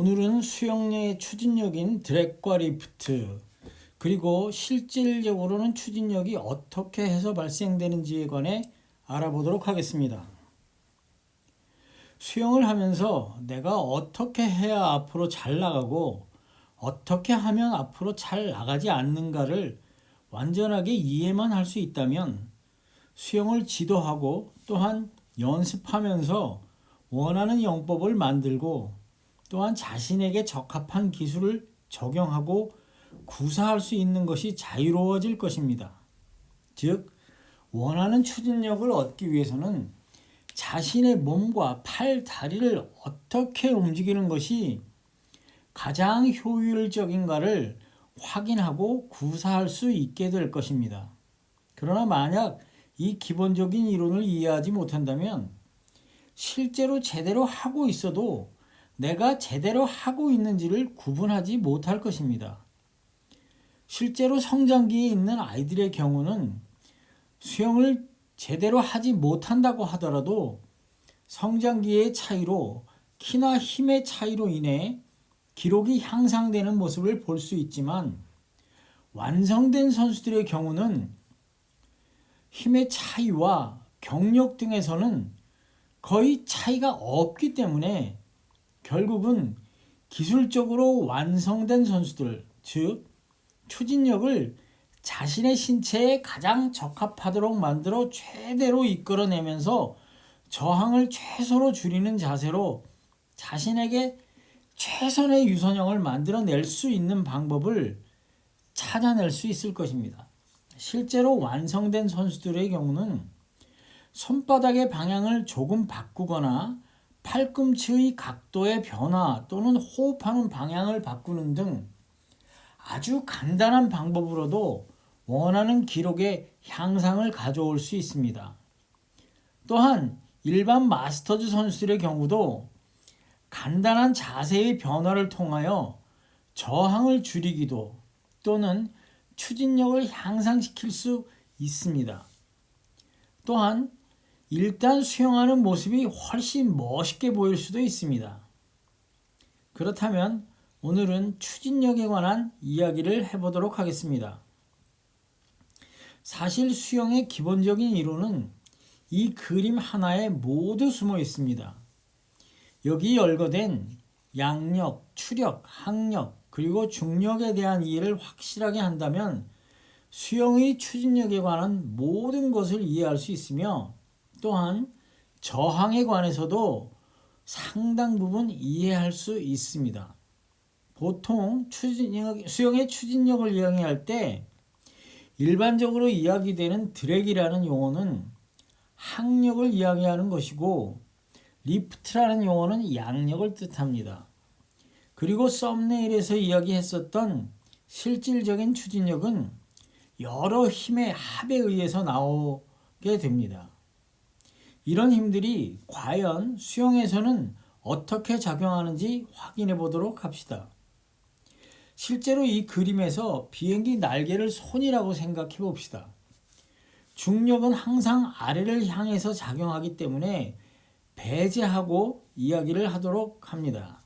오늘은 수영의 추진력인 드랙과 리프트, 그리고 실질적으로는 추진력이 어떻게 해서 발생되는지에 관해 알아보도록 하겠습니다. 수영을 하면서 내가 어떻게 해야 앞으로 잘 나가고 어떻게 하면 앞으로 잘 나가지 않는가를 완전하게 이해만 할 수 있다면 수영을 지도하고 또한 연습하면서 원하는 영법을 만들고 또한 자신에게 적합한 기술을 적용하고 구사할 수 있는 것이 자유로워질 것입니다. 즉, 원하는 추진력을 얻기 위해서는 자신의 몸과 팔, 다리를 어떻게 움직이는 것이 가장 효율적인가를 확인하고 구사할 수 있게 될 것입니다. 그러나 만약 이 기본적인 이론을 이해하지 못한다면 실제로 제대로 하고 있어도 내가 제대로 하고 있는지를 구분하지 못할 것입니다. 실제로 성장기에 있는 아이들의 경우는 수영을 제대로 하지 못한다고 하더라도 성장기의 차이로 키나 힘의 차이로 인해 기록이 향상되는 모습을 볼 수 있지만 완성된 선수들의 경우는 힘의 차이와 경력 등에서는 거의 차이가 없기 때문에 결국은 기술적으로 완성된 선수들, 즉 추진력을 자신의 신체에 가장 적합하도록 만들어 최대로 이끌어내면서 저항을 최소로 줄이는 자세로 자신에게 최선의 유선형을 만들어낼 수 있는 방법을 찾아낼 수 있을 것입니다. 실제로 완성된 선수들의 경우는 손바닥의 방향을 조금 바꾸거나 팔꿈치의 각도의 변화 또는 호흡하는 방향을 바꾸는 등 아주 간단한 방법으로도 원하는 기록의 향상을 가져올 수 있습니다. 또한 일반 마스터즈 선수들의 경우도 간단한 자세의 변화를 통하여 저항을 줄이기도 또는 추진력을 향상시킬 수 있습니다. 또한 일단 수영하는 모습이 훨씬 멋있게 보일 수도 있습니다. 그렇다면 오늘은 추진력에 관한 이야기를 해보도록 하겠습니다. 사실 수영의 기본적인 이론은 이 그림 하나에 모두 숨어 있습니다. 여기 열거된 양력, 추력, 항력, 그리고 중력에 대한 이해를 확실하게 한다면 수영의 추진력에 관한 모든 것을 이해할 수 있으며 또한 저항에 관해서도 상당 부분 이해할 수 있습니다. 보통 수영의 추진력을 이야기할 때 일반적으로 이야기되는 드랙이라는 용어는 항력을 이야기하는 것이고 리프트라는 용어는 양력을 뜻합니다. 그리고 썸네일에서 이야기했었던 실질적인 추진력은 여러 힘의 합에 의해서 나오게 됩니다. 이런 힘들이 과연 수영에서는 어떻게 작용하는지 확인해 보도록 합시다. 실제로 이 그림에서 비행기 날개를 손이라고 생각해 봅시다. 중력은 항상 아래를 향해서 작용하기 때문에 배제하고 이야기를 하도록 합니다.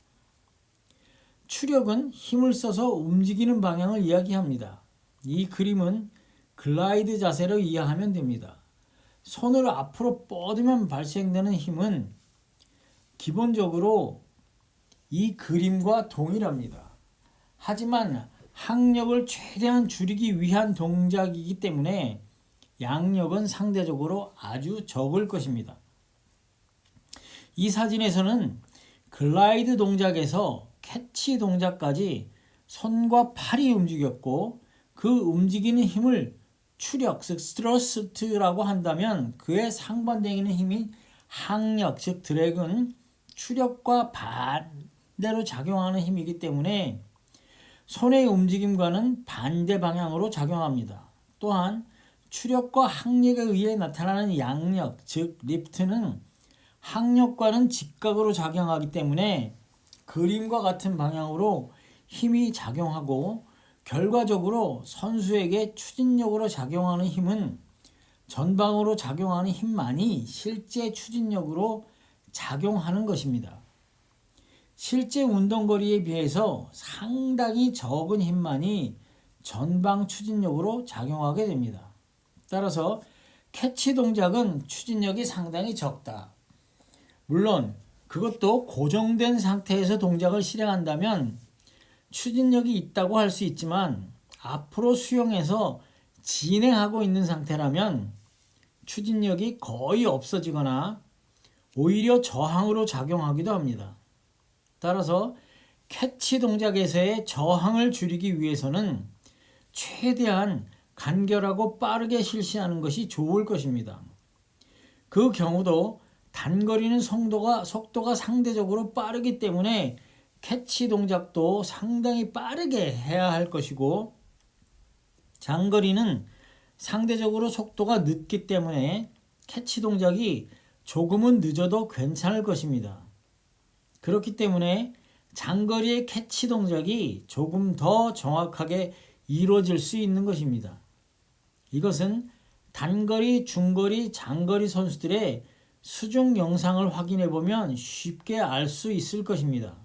추력은 힘을 써서 움직이는 방향을 이야기합니다. 이 그림은 글라이드 자세로 이해하면 됩니다. 손을 앞으로 뻗으면 발생되는 힘은 기본적으로 이 그림과 동일합니다. 하지만 항력을 최대한 줄이기 위한 동작이기 때문에 양력은 상대적으로 아주 적을 것입니다. 이 사진에서는 글라이드 동작에서 캐치 동작까지 손과 팔이 움직였고 그 움직이는 힘을 추력, 즉 스트러스트라고 한다면 그에 상반되는 힘인 항력, 즉 드랙은 추력과 반대로 작용하는 힘이기 때문에 손의 움직임과는 반대 방향으로 작용합니다. 또한 추력과 항력에 의해 나타나는 양력, 즉 리프트는 항력과는 직각으로 작용하기 때문에 그림과 같은 방향으로 힘이 작용하고 결과적으로 선수에게 추진력으로 작용하는 힘은 전방으로 작용하는 힘만이 실제 추진력으로 작용하는 것입니다. 실제 운동거리에 비해서 상당히 적은 힘만이 전방 추진력으로 작용하게 됩니다. 따라서 캐치 동작은 추진력이 상당히 적다. 물론 그것도 고정된 상태에서 동작을 실행한다면 추진력이 있다고 할 수 있지만 앞으로 수영해서 진행하고 있는 상태라면 추진력이 거의 없어지거나 오히려 저항으로 작용하기도 합니다. 따라서 캐치 동작에서의 저항을 줄이기 위해서는 최대한 간결하고 빠르게 실시하는 것이 좋을 것입니다. 그 경우도 단거리는 속도가 상대적으로 빠르기 때문에 캐치 동작도 상당히 빠르게 해야 할 것이고, 장거리는 상대적으로 속도가 늦기 때문에 캐치 동작이 조금은 늦어도 괜찮을 것입니다. 그렇기 때문에 장거리의 캐치 동작이 조금 더 정확하게 이루어질 수 있는 것입니다. 이것은 단거리, 중거리, 장거리 선수들의 수중 영상을 확인해 보면 쉽게 알 수 있을 것입니다.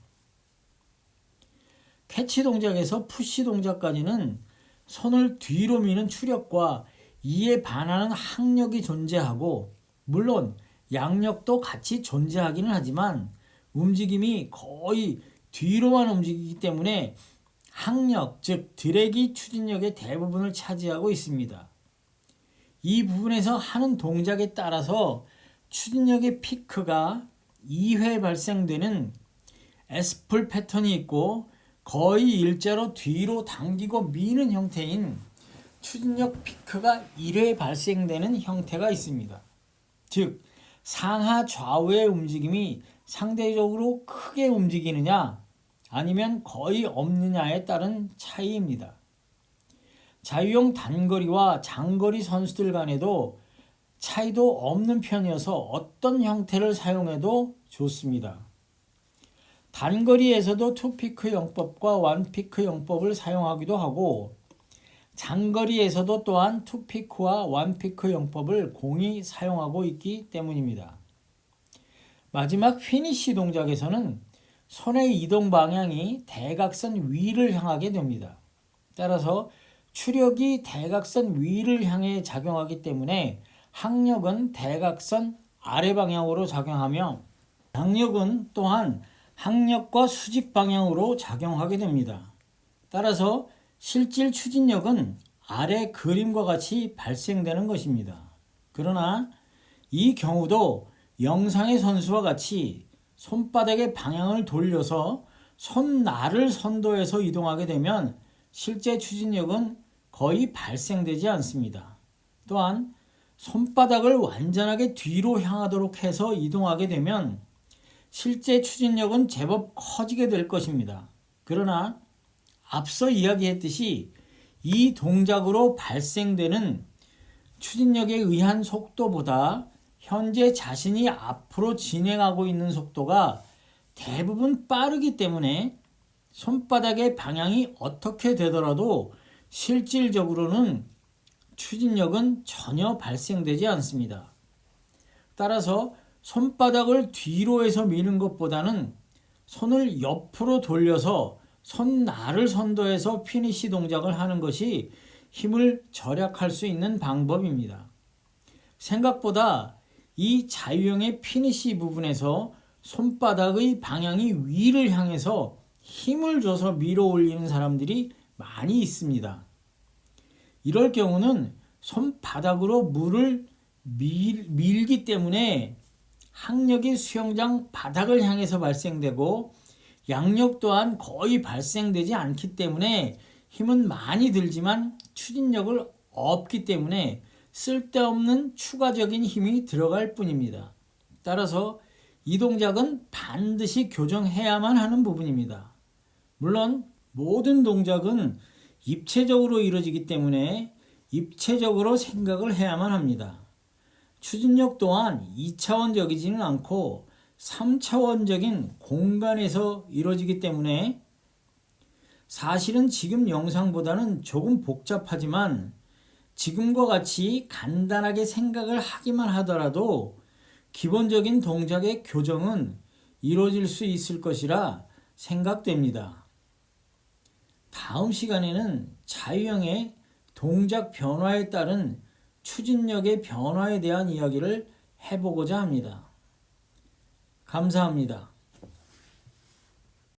캐치 동작에서 푸시 동작까지는 손을 뒤로 미는 추력과 이에 반하는 항력이 존재하고, 물론 양력도 같이 존재하기는 하지만 움직임이 거의 뒤로만 움직이기 때문에 항력, 즉 드래기 추진력의 대부분을 차지하고 있습니다. 이 부분에서 하는 동작에 따라서 추진력의 피크가 2회 발생되는 에스풀 패턴이 있고, 거의 일자로 뒤로 당기고 미는 형태인 추진력 피크가 1회 발생되는 형태가 있습니다. 즉 상하 좌우의 움직임이 상대적으로 크게 움직이느냐 아니면 거의 없느냐에 따른 차이입니다. 자유형 단거리와 장거리 선수들 간에도 차이도 없는 편이어서 어떤 형태를 사용해도 좋습니다. 단거리에서도 투피크 영법과 원피크 영법을 사용하기도 하고, 장거리에서도 또한 투피크와 원피크 영법을 공히 사용하고 있기 때문입니다. 마지막 피니시 동작에서는 손의 이동 방향이 대각선 위를 향하게 됩니다. 따라서 추력이 대각선 위를 향해 작용하기 때문에 항력은 대각선 아래 방향으로 작용하며, 양력은 또한 항력과 수직 방향으로 작용하게 됩니다. 따라서 실질 추진력은 아래 그림과 같이 발생되는 것입니다. 그러나 이 경우도 영상의 선수와 같이 손바닥의 방향을 돌려서 손날을 선도해서 이동하게 되면 실제 추진력은 거의 발생되지 않습니다. 또한 손바닥을 완전하게 뒤로 향하도록 해서 이동하게 되면 실제 추진력은 제법 커지게 될 것입니다. 그러나 앞서 이야기했듯이 이 동작으로 발생되는 추진력에 의한 속도보다 현재 자신이 앞으로 진행하고 있는 속도가 대부분 빠르기 때문에 손바닥의 방향이 어떻게 되더라도 실질적으로는 추진력은 전혀 발생되지 않습니다. 따라서 손바닥을 뒤로 해서 미는 것보다는 손을 옆으로 돌려서 손날을 선도해서 피니시 동작을 하는 것이 힘을 절약할 수 있는 방법입니다. 생각보다 이 자유형의 피니시 부분에서 손바닥의 방향이 위를 향해서 힘을 줘서 밀어 올리는 사람들이 많이 있습니다. 이럴 경우는 손바닥으로 물을 밀기 때문에 항력이 수영장 바닥을 향해서 발생되고, 양력 또한 거의 발생되지 않기 때문에 힘은 많이 들지만 추진력을 없기 때문에 쓸데없는 추가적인 힘이 들어갈 뿐입니다. 따라서 이 동작은 반드시 교정해야만 하는 부분입니다. 물론 모든 동작은 입체적으로 이루어지기 때문에 입체적으로 생각을 해야만 합니다. 추진력 또한 2차원적이지는 않고 3차원적인 공간에서 이루어지기 때문에 사실은 지금 영상보다는 조금 복잡하지만 지금과 같이 간단하게 생각을 하기만 하더라도 기본적인 동작의 교정은 이루어질 수 있을 것이라 생각됩니다. 다음 시간에는 자유형의 동작 변화에 따른 추진력의 변화에 대한 이야기를 해보고자 합니다. 감사합니다.